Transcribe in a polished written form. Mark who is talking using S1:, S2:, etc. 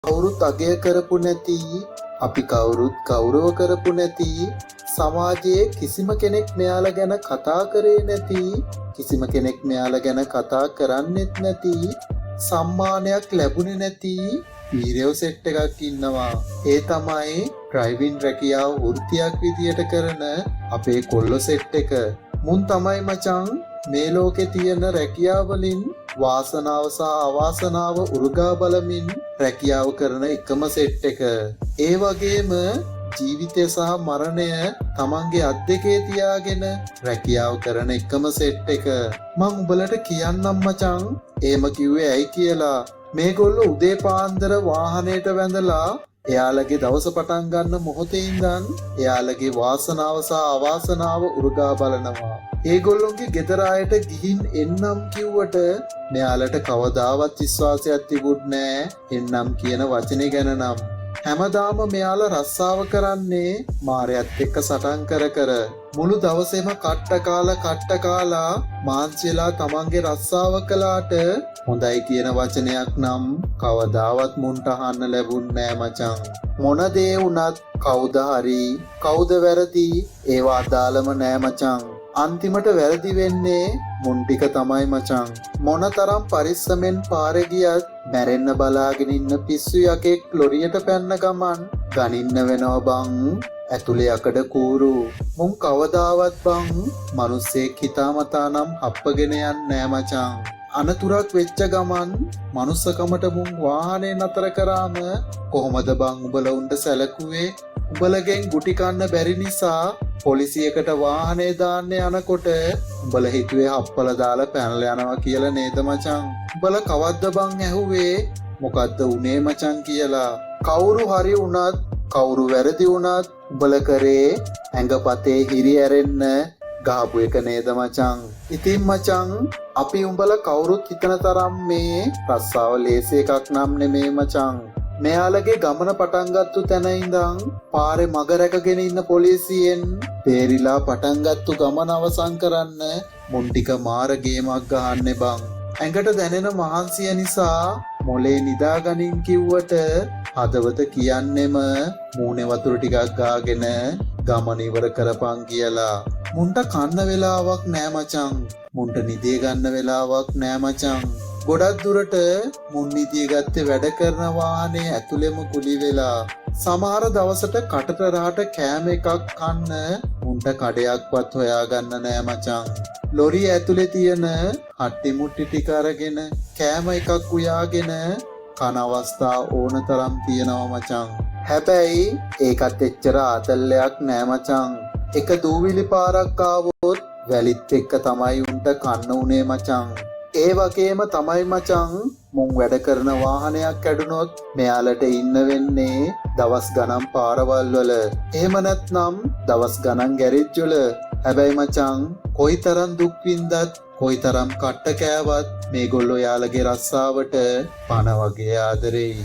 S1: කවුරුත් අගය කරපු නැති, අපි කවුරුත් ගෞරව කරපු නැති, සමාජයේ කිසිම කෙනෙක් මෙයාලා ගැන කතා කරේ නැති, කිසිම කෙනෙක් මෙයාලා ගැන කතා කරන්නෙත් නැති, සම්මානයක් ලැබුණේ නැති වීරයෝ සෙට් එකක් ඉන්නවා. ඒ තමයි ඩ්‍රයිවිං රැකියාව වෘත්තියක් විදියට කරන අපේ කොල්ලෝ සෙට් එක. මුන් තමයි මචං මේ ලෝකේ තියෙන රැකියාවලින් වාසනාව සහ අවාසනාව උරුගා බලමින් රැකියාව කරන එකම සෙට් එක. ඒ වගේම ජීවිතය සහ මරණය තමන්ගේ අත් දෙකේ තියාගෙන රැකියාව කරන එකම සෙට් එක. මං උඹලට කියන්නම් මචං, එහෙම කිව්වේ ඇයි කියලා. මේගොල්ලෝ උදේ පාන්දර වාහනයට වැඳලා එයාලගේ දවස පටන් ගන්න මොහොතේ ඉඳන් එයාලගේ වාසනාව සහ අවාසනාව උරුගා බලනවා. ඒගොල්ලොන්ගේ ගෙදර අයට ගිහින් එන්නම් කිව්වට මෙයාලට කවදාවත් විශ්වාසයක් තිබුණේ නෑ එන්නම් කියන වචනේ ගැන නම්. හැමදාම මෙයාලා රස්සාව කරන්නේ මාරයත් එක්ක සටන් කර කර. මුළු දවසේම කට්ට කාලා මාන්සියලා තමන්ගේ රස්සාව කළාට හොඳයි කියන වචනයක් නම් කවදාවත් මුන්ට අහන්න ලැබුණේ නෑ මචං. මොන දේ වුණත් කවුද හරි කවුද වැරදි ඒවා අදාළම නෑ මචං. අන්තිමට වැරදි වෙන්නේ මුන් ටික තමයි මචං. මොනතරම් පරිස්සමෙන් පාරේ ගියත් මැරෙන්න බලාගෙන ඉන්න පිස්සු යකෙක් ලොරියට පැන්න ගමන් ගනින්න වෙනව බං ඇතුලේ යකඩ කූරු. මුන් කවදාවත් බං මිනිස්සෙක් හිතාමතා නම් අප්පගෙන යන්නේ නෑ මචං. අනතුරක් වෙච්ච ගමන් මනුස්සකමට මුන් වාහනේ නතර කරාම කොහොමද බං උඹලා උන්ට සැලකුවේ? උඹලගෙන් ගුටි කන්න බැරි නිසා පොලිසියකට වාහනේ දාන්න යනකොට උඹලා හිතුවේ හප්පල දාලා පැනලා යනවා කියලා නේද මචං? උඹලා කවද්ද බං ඇහුවේ මොකද්ද උනේ මචං කියලා? කවුරු හරි වුණත් කවුරු වැරදි වුණත් උඹලා කරේ ඇඟපතේ හිරි ඇරෙන්න ගහපු එක නේද මචං? ඉතින් මචං අපි උඹලා කවුරුත් හිතන තරම් මේ රස්සාව ලේසි එකක් නම් නෙමේ මචං. මෙයාලගේ ගමන පටන් ගත්තු තැන ඉඳන් පාරේ මග රැකගෙන ඉන්න පොලිසියෙන් බේරිලා පටන් ගත්තු ගමන අවසන් කරන්න මුන් ටික මාර ගේමක් ගහන්නේ බං. ඇඟට දැනෙන මහන්සිය නිසා මොලේ නිදාගනින් කිව්වට හදවත කියන්නෙම මූණේ වතුර ටිකක් ගාගෙන ගමන ඉවර කරපන් කියලා. මුන්ට කන්න වෙලාවක් නෑ මචං. මුන්ට නිදේ ගන්න වෙලාවක් නෑ මචං. ගොඩක් දුරට මුන් නිදිය ගත්තේ වැඩ කරන වාහනේ ඇතුළෙම කුලි වෙලා. සමහර දවසට කටට රහට කෑම එකක් කන්න මුන්ට කඩයක්වත් හොයාගන්න නෑ මචං. ලොරිය ඇතුලේ තියෙන හට්ටි මුට්ටි ටික අරගෙන කෑම එකක් උයාගෙන කන අවස්ථා ඕන තරම් තියෙනවා මචං. හැබැයි ඒකත් එච්චර ආතල්ලයක් නෑ මචං. එක දූවිලි පාරක් ආවොත් වැලිත් එක්ක තමයි උන්ට කන්න උනේ මචං. ඒ වගේම තමයි මචං මුන් වැඩ කරන වාහනයක් කැඩුනොත් මෙයාලට ඉන්න වෙන්නේ දවස් ගණන් පාරවල් වල. එහෙම නැත්නම් දවස් ගණන් ගෑරේජ් වල. හැබැයි මචං කොයිතරම් දුක් විඳත් කොයිතරම් කට්ට කෑවත් මේගොල්ලෝ යාලගේ රස්සාවට පණ වගේ ආදරෙයි.